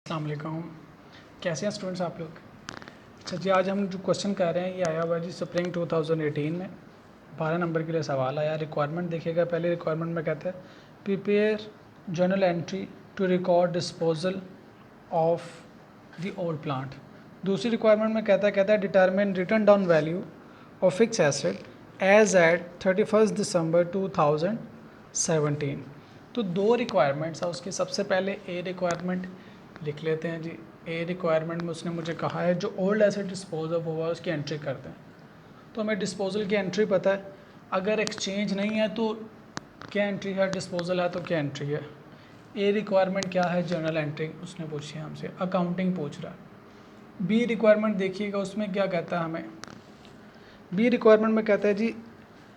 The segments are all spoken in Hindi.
अस्सलाम वालेकुम, कैसे हैं स्टूडेंट्स आप लोग। अच्छा जी, आज हम जो क्वेश्चन कर रहे हैं ये आया हुआ जी स्प्रिंग 2018 में 12 नंबर के लिए सवाल आया। रिक्वायरमेंट देखिएगा, पहले रिक्वायरमेंट में कहता है prepare journal entry to record disposal of the old plant. दूसरी रिक्वायरमेंट में कहता है determine written down value of fixed asset as at 31 December 2017। तो दो रिक्वायरमेंट्स है उसकी। सबसे पहले ए रिक्वायरमेंट लिख लेते हैं जी। ए रिक्वायरमेंट में उसने मुझे कहा है जो ओल्ड एसेट डिस्पोज ऑफ हुआ उसकी एंट्री करते हैं। तो हमें डिस्पोजल की एंट्री पता है, अगर एक्सचेंज नहीं है तो क्या एंट्री है, डिस्पोजल है तो क्या एंट्री है। ए रिक्वायरमेंट क्या है, जर्नल एंट्री उसने पूछी है हमसे, अकाउंटिंग पूछ रहा है। बी रिक्वायरमेंट देखिएगा उसमें क्या कहता है हमें। बी रिक्वायरमेंट में कहता है जी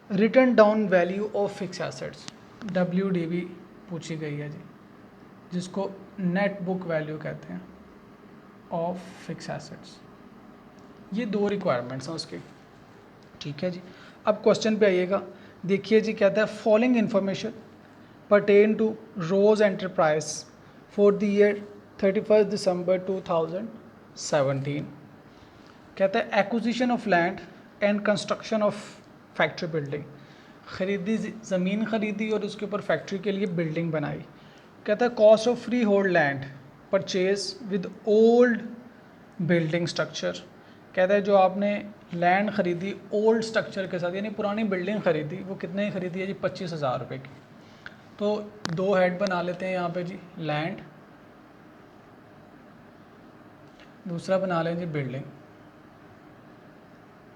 written down value of fix assets, WDV पूछी गई है जी, जिसको नेट बुक वैल्यू कहते हैं ऑफ फिक्स एसेट्स। ये दो रिक्वायरमेंट्स हैं उसके, ठीक है जी। अब क्वेश्चन पे आइएगा, देखिए जी कहता है following information pertain to Rose Enterprise for the year 31 December 2017। कहता है acquisition of land and construction of factory building, खरीदी ज़मीन खरीदी और उसके ऊपर फैक्ट्री के लिए बिल्डिंग बनाई। कहता है cost of free hold land purchase with old building structure. कहता है जो आपने लैंड खरीदी ओल्ड स्ट्रक्चर के साथ, यानी पुरानी बिल्डिंग खरीदी, वो कितने की खरीदी है जी, 25,000 रुपये की। तो दो हेड बना लेते हैं यहाँ पे जी, लैंड, दूसरा बना लें जी बिल्डिंग।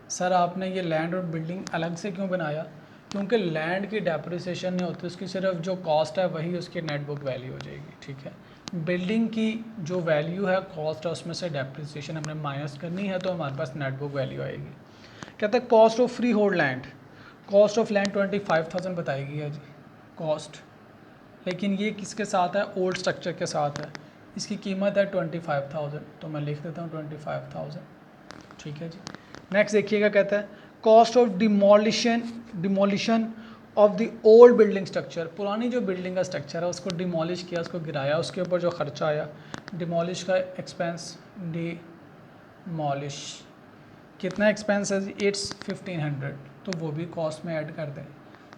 सर आपने ये लैंड और बिल्डिंग अलग से क्यों बनाया, क्योंकि लैंड की डेप्रिसिएशन नहीं होती, उसकी सिर्फ जो कॉस्ट है वही उसकी नेट बुक वैल्यू हो जाएगी, ठीक है। बिल्डिंग की जो वैल्यू है, कॉस्ट है, उसमें से डेप्रिसिएशन हमने माइनस करनी है तो हमारे पास नेट बुक वैल्यू आएगी। कहता है cost of free hold land, cost of land 25,000 बताई गई है जी कॉस्ट, लेकिन ये किसके साथ है, ओल्ड स्ट्रक्चर के साथ है। इसकी कीमत है 25,000, तो मैं लिख देता हूँ 25,000, ठीक है जी। नेक्स्ट देखिएगा, कहता है cost of demolition of the old building structure, पुरानी जो बिल्डिंग का स्ट्रक्चर है उसको डिमोलिश किया, उसको गिराया, उसके ऊपर जो खर्चा आया, डिमोलिश का एक्सपेंस, डिमोलिश कितना एक्सपेंस है जी, इट्स 1500, तो वो भी कॉस्ट में ऐड कर दें।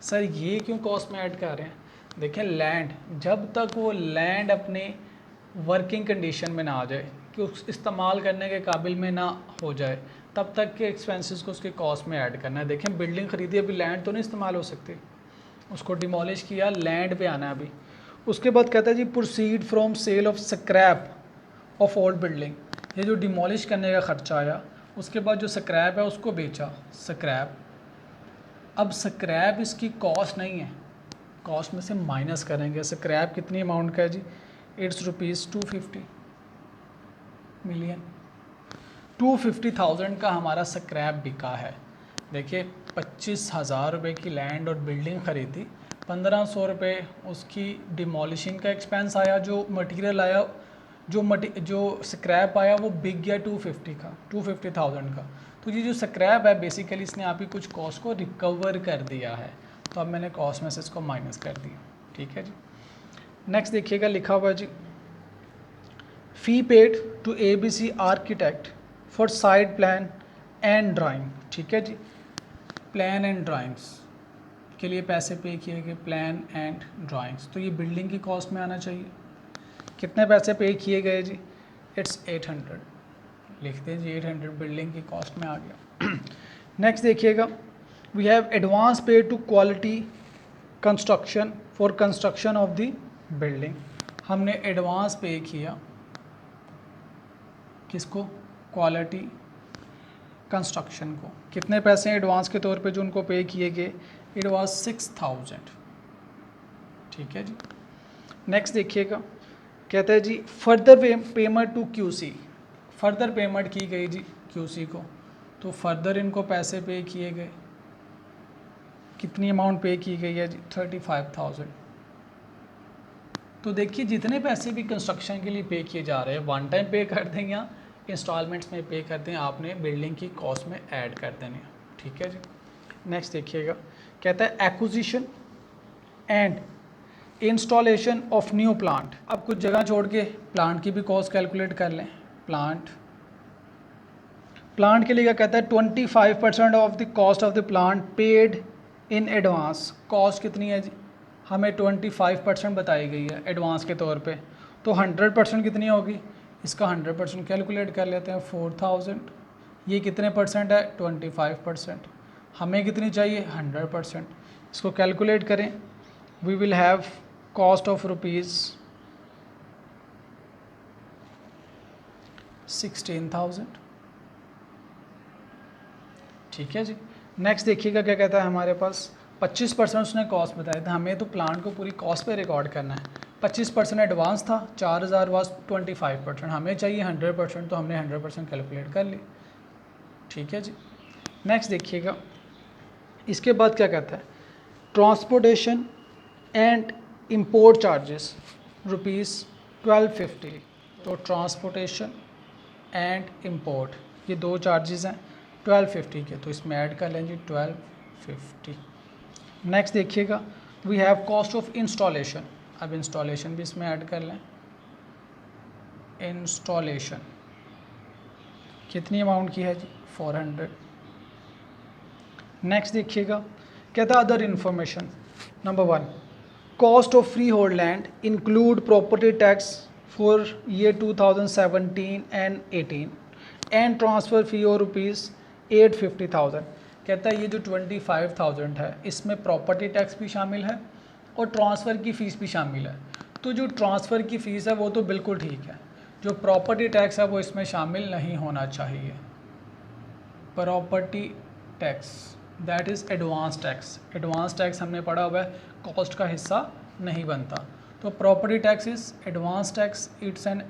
सर ये क्यों कॉस्ट में ऐड कर रहे हैं, देखें लैंड, जब तक वो लैंड अपने वर्किंग कंडीशन में ना आ जाए कि उस इस्तेमाल करने के काबिल में ना हो जाए, तब तक के एक्सपेंसेस को उसके कॉस्ट में ऐड करना है। देखें बिल्डिंग खरीदी, अभी लैंड तो नहीं इस्तेमाल हो सकती, उसको डिमोलिश किया, लैंड पे आना है अभी। उसके बाद कहता है जी proceed from sale of scrap of old building, ये जो डिमोलिश करने का खर्चा आया, उसके बाद जो स्क्रैप है उसको बेचा, स्क्रैप। अब स्क्रैप इसकी कॉस्ट नहीं है, कॉस्ट में से माइनस करेंगे। स्क्रैप कितनी अमाउंट का है जी, इट्स ₹250 मिलियन। 250,000 का हमारा स्क्रैप बिका है। देखिए 25,000 रुपये की लैंड और बिल्डिंग खरीदी, 1,500 रुपये उसकी डिमोलिशिंग का एक्सपेंस आया, जो मटेरियल आया, जो स्क्रैप आया वो बिक गया 250,000 का। तो ये जो स्क्रैप है बेसिकली इसने आपकी कुछ कॉस्ट को रिकवर कर दिया है, तो अब मैंने कॉस्ट में से इसको माइनस कर दिया, ठीक है जी। नेक्स्ट देखिएगा, लिखा हुआ जी fee paid to ABC architect for site plan and drawing, ठीक है जी। प्लान एंड ड्राइंग्स के लिए पैसे पे किए गए, प्लान एंड ड्राइंग्स, तो ये बिल्डिंग की कॉस्ट में आना चाहिए। कितने पैसे पे किए गए जी, इट्स 800, लिखते हैं जी 800 बिल्डिंग की कॉस्ट में आ गया। नेक्स्ट देखिएगा, we have advance paid to Quality Construction for construction of the building, हमने एडवांस पे किया किसको, क्वालिटी कंस्ट्रक्शन को। कितने पैसे एडवांस के तौर पे जो उनको पे किए गए, इट वाज 6,000, ठीक है जी। नेक्स्ट देखिएगा, कहता है जी further payment to QC, further payment की गई जी QC को, तो फर्दर इनको पैसे पे किए गए, कितनी अमाउंट पे की गई है जी, 35,000। तो देखिए जितने पैसे भी कंस्ट्रक्शन के लिए पे किए जा रहे हैं, वन टाइम पे कर दें या इंस्टॉलमेंट्स में पे कर दें, आपने बिल्डिंग की कॉस्ट में ऐड कर देने, ठीक है जी। नेक्स्ट देखिएगा, कहता है acquisition and installation of new plant. अब कुछ जगह छोड़ के प्लांट की भी कॉस्ट कैलकुलेट कर लें। प्लांट के लिए क्या कहता है, 25% of the cost of the plant paid in advance. Cost कितनी है जी, हमें 25% बताई गई है एडवांस के तौर पे, तो 100% कितनी होगी, इसका 100% कैलकुलेट कर लेते हैं, 4000। ये कितने परसेंट है, 25%। हमें कितनी चाहिए, 100%। इसको कैलकुलेट करें, we will have cost of ₹16,000। ठीक है जी। नेक्स्ट देखिएगा क्या कहता है हमारे पास, 25% उसने कॉस्ट बताया था, हमें तो प्लांट को पूरी कॉस्ट पे रिकॉर्ड करना है। 25% एडवांस था, 4000 वाज 25%, हमें चाहिए 100%, तो हमने 100% कैलकुलेट कर ली। ठीक है जी। नेक्स्ट देखिएगा, इसके बाद क्या कहता है, ट्रांसपोर्टेशन एंड इंपोर्ट चार्जेस ₹1250। तो ट्रांसपोर्टेशन एंड इंपोर्ट ये दो चार्जेस हैं 1250 के, तो इसमें ऐड कर लें जी 1250। नेक्स्ट देखिएगा, we have cost of installation. अब इंस्टॉलेशन भी इसमें ऐड कर लें। इंस्टॉलेशन कितनी अमाउंट की है जी, 400। नेक्स्ट देखिएगा, कहता है other information. Number 1, cost of free hold land include property tax for year 2017 and 18 and transfer fee और ₹850,000। कहता है ये जो 25,000 है इसमें प्रॉपर्टी टैक्स भी शामिल है और ट्रांसफ़र की फ़ीस भी शामिल है। तो जो ट्रांसफ़र की फ़ीस है वो तो बिल्कुल ठीक है, जो प्रॉपर्टी टैक्स है वो इसमें शामिल नहीं होना चाहिए। Property tax that is advance tax. Advance tax हमने पढ़ा हुआ है, कॉस्ट का हिस्सा नहीं बनता। तो property tax is advance tax, it's an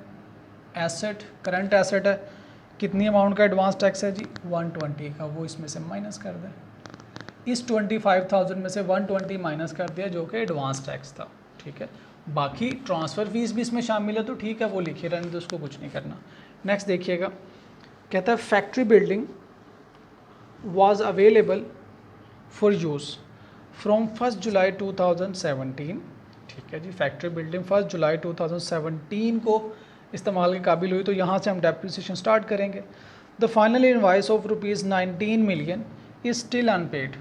asset, current asset है। कितनी अमाउंट का एडवांस टैक्स है जी, 120 का, वो इसमें से माइनस कर दें। इस 25,000 में से 120 माइनस कर दिया जो कि एडवांस टैक्स था। ठीक है, बाकी ट्रांसफ़र फीस भी इसमें शामिल है, तो ठीक है वो लिखे रहने तो उसको कुछ नहीं करना। नेक्स्ट देखिएगा, कहता है factory building was available for use from 1 July 2017। ठीक है जी, फैक्ट्री बिल्डिंग 1 जुलाई 2017 को इस्तेमाल के काबिल हुई, तो यहाँ से हम डेप्रिसिएशन स्टार्ट करेंगे। The final invoice of ₹19 million is still unpaid.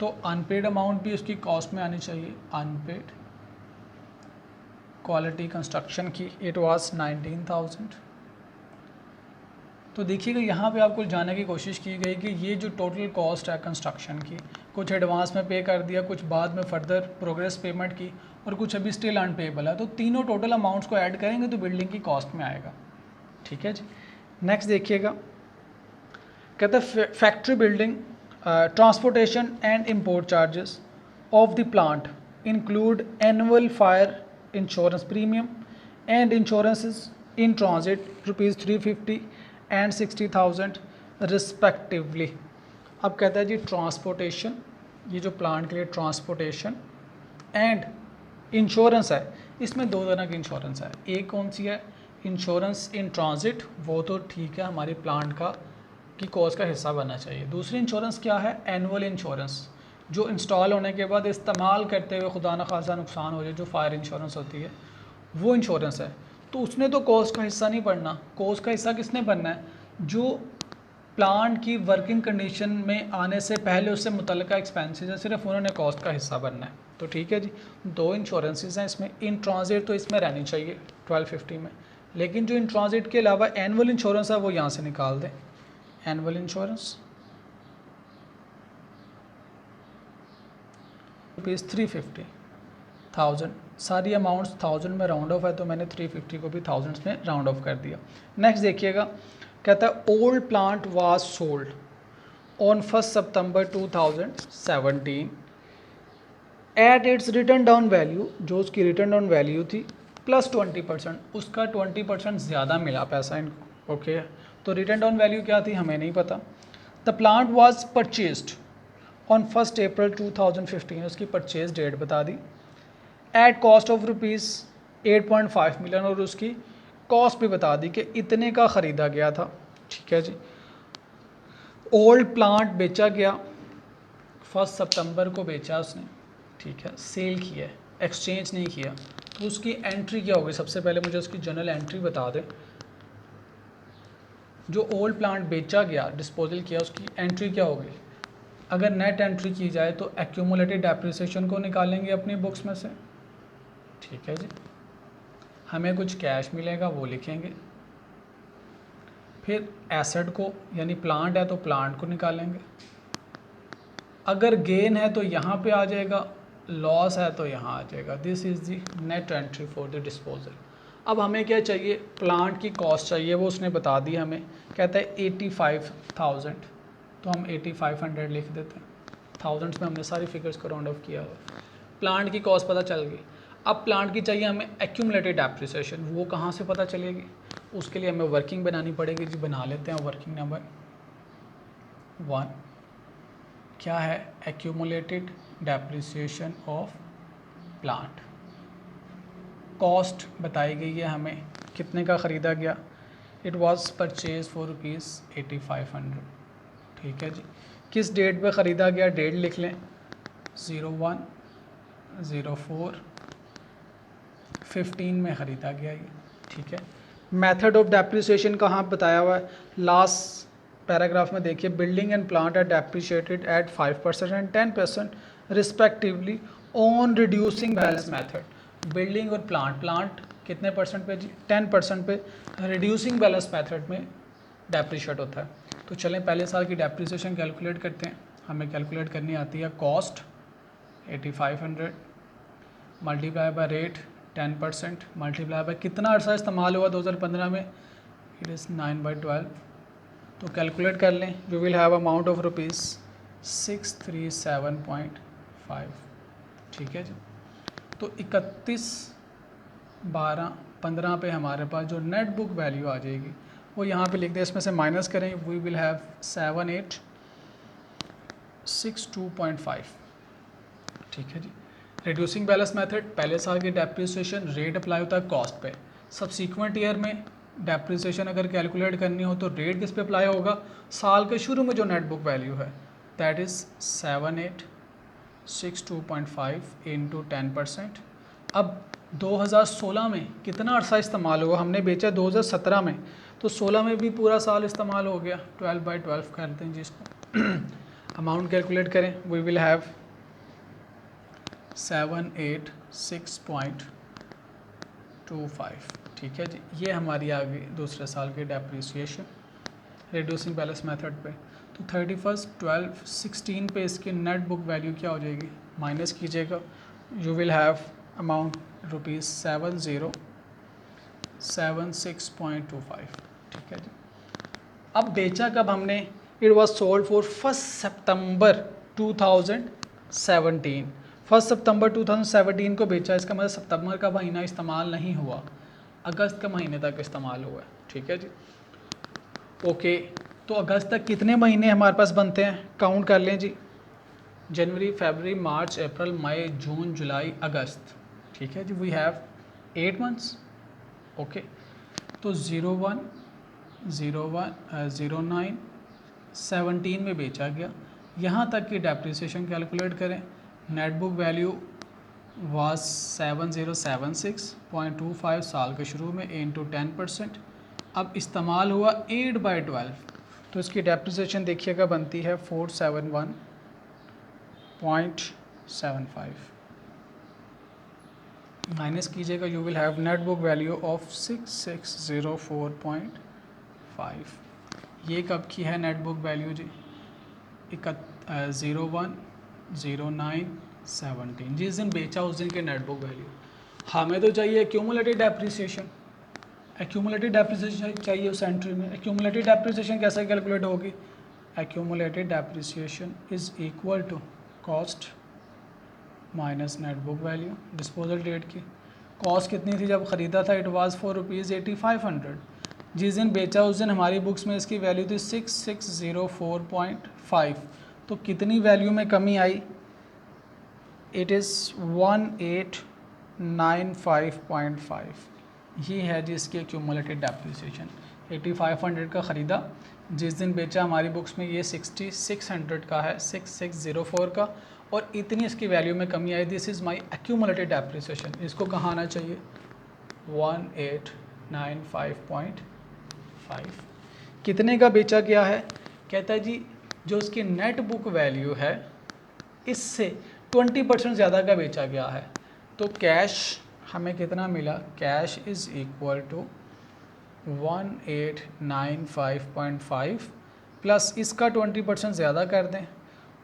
तो अनपेड अमाउंट भी उसकी कॉस्ट में आनी चाहिए। अनपेड क्वालिटी कंस्ट्रक्शन की इट वाज 19,000। तो देखिएगा यहाँ पे आपको जानने की कोशिश की गई कि ये जो टोटल कॉस्ट है कंस्ट्रक्शन की, कुछ एडवांस में पे कर दिया, कुछ बाद में फर्दर प्रोग्रेस पेमेंट की, और कुछ अभी स्टिल अनपेबल है। तो तीनों टोटल अमाउंट्स को ऐड करेंगे तो बिल्डिंग की कॉस्ट में आएगा। ठीक है जी। नेक्स्ट देखिएगा, कहता है factory building transportation and import charges of the plant include annual fire insurance premium and insurances in transit ₹350 and 60,000 respectively. अब कहता है जी ट्रांसपोर्टेशन, ये जो प्लांट के लिए ट्रांसपोर्टेशन एंड इंश्योरेंस है, इसमें दो तरह की इंश्योरेंस है। एक कौन सी है, इंश्योरेंस इन ट्रांजिट, वो तो ठीक है हमारी प्लांट का की कॉस्ट का हिस्सा बनना चाहिए। दूसरी इंश्योरेंस क्या है, एनुअल इंश्योरेंस, जो इंस्टॉल होने के बाद इस्तेमाल करते हुए खुदा न खासा नुकसान हो जाए, जो फायर इंश्योरेंस होती है वो इंश्योरेंस है। तो उसने तो कॉस्ट का हिस्सा नहीं बनना, कॉस्ट का हिस्सा किसने बनना है, जो प्लांट की वर्किंग कंडीशन में आने से पहले उससे मुतल्लिका एक्सपेंसेस है, सिर्फ उन्होंने कॉस्ट का हिस्सा बनना है। तो ठीक है जी, दो इंश्योरेंसेस हैं इसमें। इन ट्रांजिट तो इसमें रहनी चाहिए 1250 में, लेकिन जो इन ट्रांजिट के अलावा एनुअल इंश्योरेंस है वो यहाँ से निकाल दें। एनुअल इंश्योरेंस ₹350,000, सारी अमाउंट्स 1000 में राउंड ऑफ है, तो मैंने 350 को भी 1000 में राउंड ऑफ कर दिया। नेक्स्ट देखिएगा, कहता है old plant was sold on 1 September 2017 at its return down value, जो उसकी रिटर्न डाउन वैल्यू थी प्लस 20%, उसका 20% ज़्यादा मिला पैसा इनको। ओके, तो रिटर्न डाउन वैल्यू क्या थी हमें नहीं पता। The plant was purchased on 1 अप्रैल 2015, उसकी परचेज डेट बता दी, एट कॉस्ट ऑफ ₹8.5 मिलियन, और उसकी कॉस्ट भी बता दी कि इतने का ख़रीदा गया था। ठीक है जी। ओल्ड प्लांट बेचा गया, 1 सितंबर को बेचा उसने। ठीक है, सेल किया है, एक्सचेंज नहीं किया, तो उसकी एंट्री क्या होगी? सबसे पहले मुझे उसकी जनरल एंट्री बता दें। जो ओल्ड प्लांट बेचा गया, डिस्पोजल किया, उसकी एंट्री क्या होगी? अगर नेट एंट्री की जाए तो एक्यूमुलेटेड डेप्रिसिएशन को निकालेंगे अपनी बुक्स में से, ठीक है जी। हमें कुछ कैश मिलेगा वो लिखेंगे, फिर एसेट को यानी प्लांट है तो प्लांट को निकालेंगे, अगर गेन है तो यहाँ पे आ जाएगा, लॉस है तो यहाँ आ जाएगा। This is the net entry for the disposal. अब हमें क्या चाहिए? प्लांट की कॉस्ट चाहिए, वो उसने बता दी हमें, कहता है 85,000, तो हम 8500 लिख देते हैं। थाउजेंड्स में हमने सारी फिगर्स को राउंड ऑफ किया हुआ। प्लांट की कॉस्ट पता चल गई। अब प्लांट की चाहिए हमें एक्यूमुलेटेड डेप्रिसिएशन, वो कहाँ से पता चलेगी? उसके लिए हमें वर्किंग बनानी पड़ेगी जी। बना लेते हैं वर्किंग नंबर 1। क्या है? Accumulated depreciation of plant. Cost बताई गई है हमें, कितने का ख़रीदा गया? इट वाज परचेज फॉर ₹8500, ठीक है जी। किस डेट पे ख़रीदा गया? डेट लिख लें, 01/04/15 में ख़रीदा गया ये, ठीक है। मेथड ऑफ डेप्रिसिएशन कहाँ बताया हुआ है? लास्ट पैराग्राफ में देखिए, building and plant are depreciated at 5% and 10% respectively on reducing balance method. Building और प्लांट कितने परसेंट पे जी? 10% पे रिड्यूसिंग बैलेंस मेथड में डेप्रिशिएट होता है। तो चलें पहले साल की डेप्रिसिएशन कैलकुलेट करते हैं। हमें कैलकुलेट करनी आती है cost 8500 multiply by rate 10% multiply by कितना अर्सा इस्तेमाल हुआ 2015 में? It is 9/12। तो कैलकुलेट कर लें। You will have amount of ₹637.5, ठीक है जी। तो 31/12/15 पे हमारे पास जो नेट बुक वैल्यू आ जाएगी वो यहाँ पे लिख दें, इसमें से माइनस करें। वी विल हैव 7862.5, ठीक है जी। रिड्यूसिंग बैलेंस मेथड, पहले साल की डेप्रिसिएशन रेट अप्लाई होता है कॉस्ट पे। सब्सीक्वेंट ईयर में डेप्रिसिएशन अगर कैलकुलेट करनी हो तो रेट किस पे अप्लाई होगा? साल के शुरू में जो नेट बुक वैल्यू है, दैट इज़ 7862.5 इंटू 10%। अब 2016 में कितना अर्सा इस्तेमाल हुआ? हमने बेचा 2017 में, तो 16 में भी पूरा साल इस्तेमाल हो गया। 12/12 करते हैं जिसको अमाउंट कैलकुलेट करें। वी विल हैव 786.25, ठीक है जी। ये हमारी आ गई दूसरे साल की डेप्रिसिएशन रिड्यूसिंग बैलेंस मेथड पे। तो 31/12/16 पे इसकी नेट बुक वैल्यू क्या हो जाएगी? माइनस कीजिएगा। यू विल हैव अमाउंट ₹7076.25, ठीक है जी। अब बेचा कब हमने? इट वॉज सोल्ड फॉर 1 सितंबर 2017। 1 सितंबर 2017 को बेचा, इसका मतलब सितंबर का महीना इस्तेमाल नहीं हुआ, अगस्त के महीने तक इस्तेमाल हुआ है, ठीक है जी। ओके, तो अगस्त तक कितने महीने हमारे पास बनते हैं? काउंट कर लें जी। जनवरी, फरवरी, मार्च, अप्रैल, मई, जून, जुलाई, अगस्त, ठीक है जी। We have 8 months. ओके, तो 01, 01, 09, 17 में बेचा गया। यहाँ तक की डेप्रिसिएशन कैलकुलेट करें। नेट बुक वैल्यू वाज 7076.25 साल के शुरू में इंटू 10%। अब इस्तेमाल हुआ 8/12, तो इसकी डेप्रिसिएशन देखिएगा बनती है 471.75। माइनस कीजिएगा, you will have net book value of 6604.5। ये कब की है नेट बुक वैल्यू जी? 01, 09, 17, जिस दिन बेचा उस दिन की नेट बुक वैल्यू। हमें तो चाहिए एक्यूमुलेटेड डेप्रिसिएशन। एक्यूमुलेटेड डेप्रिसिएशन चाहिए उस एंट्री में। एक्यूमुलेटेड डेप्रिसिएशन कैसे कैलकुलेट होगी? Accumulated depreciation is equal to cost minus net book value. Disposal date की कॉस्ट कितनी थी जब ख़रीदा था? It was for ₹8500। जिस दिन बेचा उस दिन हमारी बुक्स में इसकी वैल्यू थी 6604.5। तो कितनी वैल्यू में कमी आई? It is 1895.5। ये है जिसकी एक्यूमुलेटेड डेप्रिसिएशन। 8500 का ख़रीदा, जिस दिन बेचा हमारी बुक्स में ये 6600 का है, 6604 का, और इतनी इसकी वैल्यू में कमी आई, this is my accumulated depreciation. इसको कहाँ आना चाहिए 1895.5। कितने का बेचा गया है, कहता है जी जो उसकी नेट बुक वैल्यू है इससे 20% ज़्यादा का बेचा गया है। तो कैश हमें कितना मिला, cash is equal to 1895.5 plus इसका 20% ज़्यादा कर दें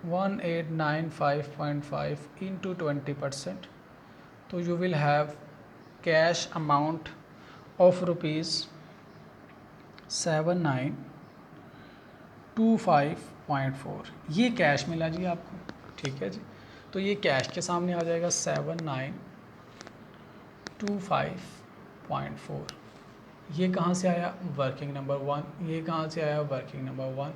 1895.5 इंटू 20%, तो you will have cash amount of rupees 7925.4। ये कैश मिला जी आपको, ठीक है जी। तो ये कैश के सामने आ जाएगा 7925.4। ये कहाँ से आया, वर्किंग नंबर 1। ये कहाँ से आया, वर्किंग नंबर 1।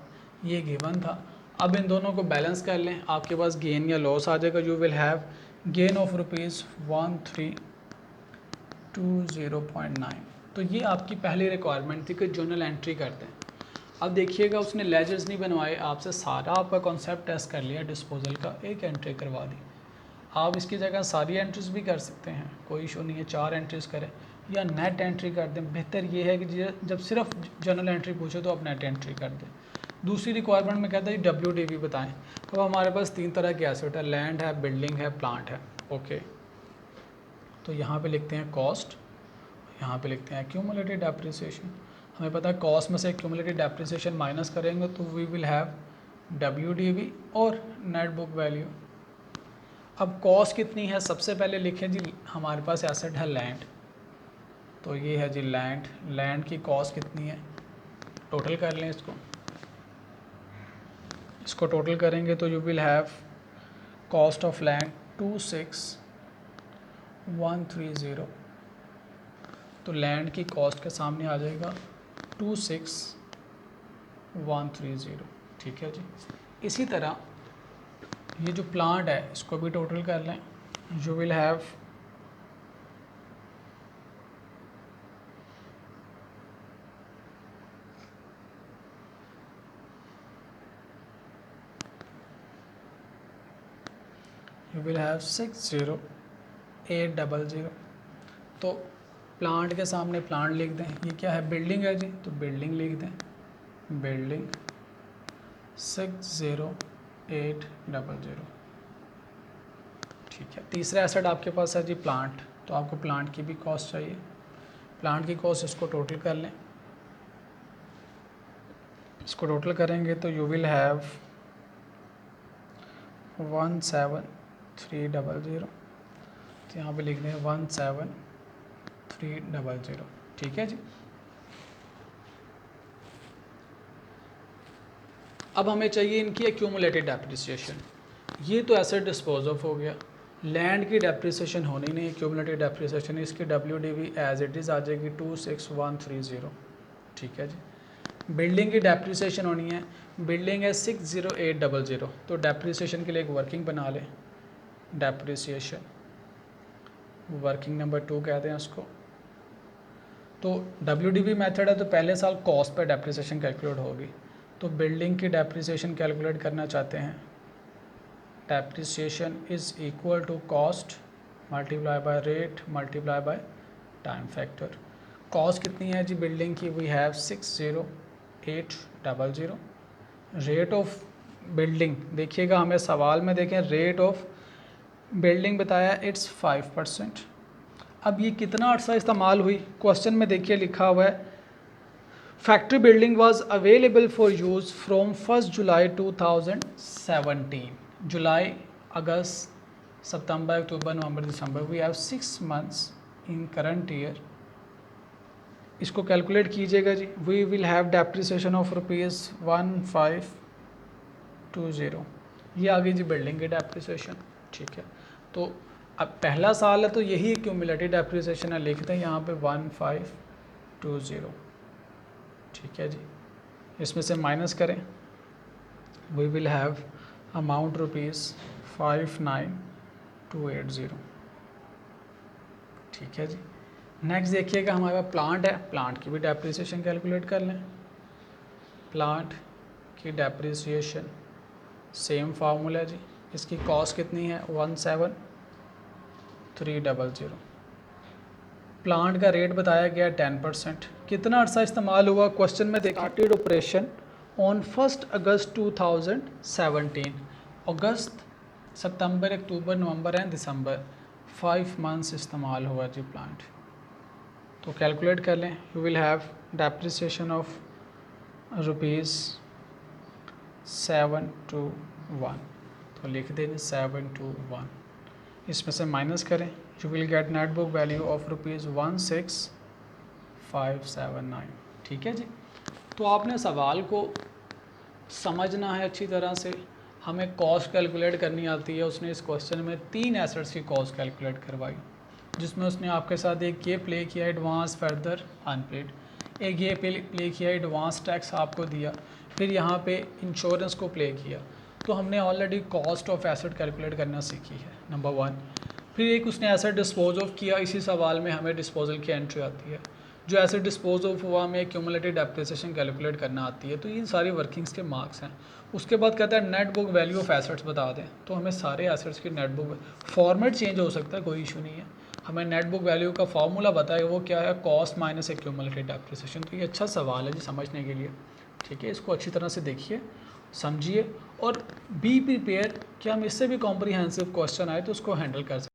ये गिवन था। अब इन दोनों को बैलेंस कर लें, आपके पास गेन या लॉस आ जाएगा। You will have gain of rupees 1320.9। तो ये आपकी पहली रिक्वायरमेंट थी कि जर्नल एंट्री करते हैं। अब देखिएगा उसने लेजर्स नहीं बनवाए, आपसे सारा आपका कॉन्सेप्ट टेस्ट कर लिया डिस्पोजल का, एक एंट्री करवा दी। आप इसकी जगह सारी एंट्रीज भी कर सकते हैं, कोई इशू नहीं है, 4 एंट्रीज करें या नेट एंट्री कर दें। बेहतर ये है कि जब सिर्फ जर्नल एंट्री पूछे तो आप नेट एंट्री कर दें। दूसरी रिक्वायरमेंट में कहता है WDV बताएं। अब हमारे पास 3 तरह के एसेट है, लैंड है, बिल्डिंग है, प्लांट है। ओके, तो यहाँ पे लिखते हैं कॉस्ट, यहाँ पे लिखते हैं एक्यूमुलेटेड डेप्रिसिएशन। हमें पता है कॉस्ट में से एक्यूमुलेटेड डेप्रिसिएशन माइनस करेंगे तो वी विल हैव WDV और नेट बुक वैल्यू। अब कॉस्ट कितनी है, सबसे पहले लिखें जी हमारे पास एसेट है लैंड, तो ये है जी लैंड। लैंड की कॉस्ट कितनी है, टोटल कर लें इसको टोटल करेंगे तो you will have cost of land 26130। तो लैंड की कॉस्ट के सामने आ जाएगा 26130, ठीक है जी। इसी तरह ये जो प्लांट है इसको भी टोटल कर लें, you will have you will have 60800। तो प्लांट के सामने प्लांट लिख दें, ये क्या है, बिल्डिंग है जी, तो बिल्डिंग लिख दें, बिल्डिंग 60800, ठीक है। तीसरा एसेट आपके पास है जी प्लांट, तो आपको प्लांट की भी कॉस्ट चाहिए। प्लांट की कॉस्ट इसको टोटल कर लें, इसको टोटल करेंगे तो यू विल हैव 17300, तो यहाँ पे लिख दें 17300, ठीक है जी। अब हमें चाहिए इनकी एक्यूमुलेटेड डेप्रिसिएशन। ये तो एसेट डिस्पोज ऑफ हो गया, लैंड की डेप्रिसिएशन होनी नहीं, एक्यूमुलेटेड डेप्रिसिएशन, इसकी WDV एज इट इज़ आ जाएगी 26130, ठीक है जी। बिल्डिंग की डेप्रिसिएशन होनी है, बिल्डिंग है 60800, तो डेप्रिसिएशन के लिए एक वर्किंग बना लें, डेप्रिसिएशन वर्किंग नंबर 2 कहते हैं उसको। तो WDV मेथड है तो पहले साल कॉस्ट पर डेप्रिसिएशन कैलकुलेट होगी। तो बिल्डिंग की डेप्रिसिएशन कैलकुलेट करना चाहते हैं, depreciation is equal to cost multiply by rate multiply by time factor. Cost कितनी है जी बिल्डिंग की, we have 60800। Rate of building देखिएगा, हमें सवाल में देखें रेट ऑफ बिल्डिंग बताया इट्स 5%। अब ये कितना अर्सा इस्तेमाल हुई, क्वेश्चन में देखिए लिखा हुआ है factory building was available for use from 1 July 2017। जुलाई, अगस्त, सितंबर, अक्टूबर, नवंबर, दिसंबर, we have 6 months in current year. इसको कैलकुलेट कीजिएगा जी, we will have depreciation of ₹1520। ये आ गई जी बिल्डिंग की डेप्रिसिएशन, ठीक है। तो अब पहला साल है तो यही क्यूमुलेटेड डेप्रिसिएशन है, लिखते हैं यहाँ पे 1520, ठीक है जी। इसमें से माइनस करें, वी विल हैव अमाउंट ₹59280, ठीक है जी। नेक्स्ट देखिएगा हमारे पास प्लांट है, प्लांट की भी डेप्रिसिएशन कैलकुलेट कर लें। प्लांट की डेप्रिसिएशन सेम फार्मूला जी, इसकी कॉस्ट कितनी है 17300। प्लांट का रेट बताया गया 10%। कितना अर्सा इस्तेमाल हुआ क्वेश्चन में देखा, स्टार्टेड ऑपरेशन ऑन 1 अगस्त 2017। अगस्त, सितंबर, अक्टूबर, नवंबर एंड दिसंबर, 5 मंथ्स इस्तेमाल हुआ जी प्लांट। तो कैलकुलेट कर लें, you will have depreciation of ₹721। तो लिख दें 721, इसमें से माइनस करें, you will get net book value of ₹16579। ठीक है जी। तो आपने सवाल को समझना है अच्छी तरह से। हमें कॉस्ट कैलकुलेट करनी आती है। उसने इस क्वेश्चन में 3 एसेट्स की कॉस्ट कैलकुलेट करवाई, जिसमें उसने आपके साथ एक ये प्ले किया एडवांस फर्दर अनपेड, एक ये प्ले किया एडवांस टैक्स आपको दिया, फिर यहाँ पे इंश्योरेंस को प्ले किया। तो हमने already cost of asset calculate करना सीखी है, नंबर 1। फिर एक उसने एसेट डिस्पोज ऑफ किया। इसी सवाल में हमें डिस्पोजल की एंट्री आती है। जो एसेट डिस्पोज ऑफ हुआ हमें क्यूमुलेटिव डेप्रिसिएशन कैलकुलेट करना आती है। तो ये सारी वर्किंग्स के मार्क्स हैं। उसके बाद कहता है net book value of assets बता दें। तो हमें सारे एसेट्स की नेट बुक, फॉर्मेट चेंज हो सकता है, कोई इशू नहीं है। हमें नेट बुक वैल्यू का फॉर्मूला बताए, वो क्या है, कॉस्ट माइनस एक्यूमुलेटेड डेप्रिसिएशन। तो ये अच्छा सवाल है जी समझने के लिए। ठीक है, इसको अच्छी तरह से देखिए, समझिए और बी प्रिपेयर कि हम इससे भी कॉम्प्रिहेंसिव क्वेश्चन आए तो उसको हैंडल कर सकते हैं।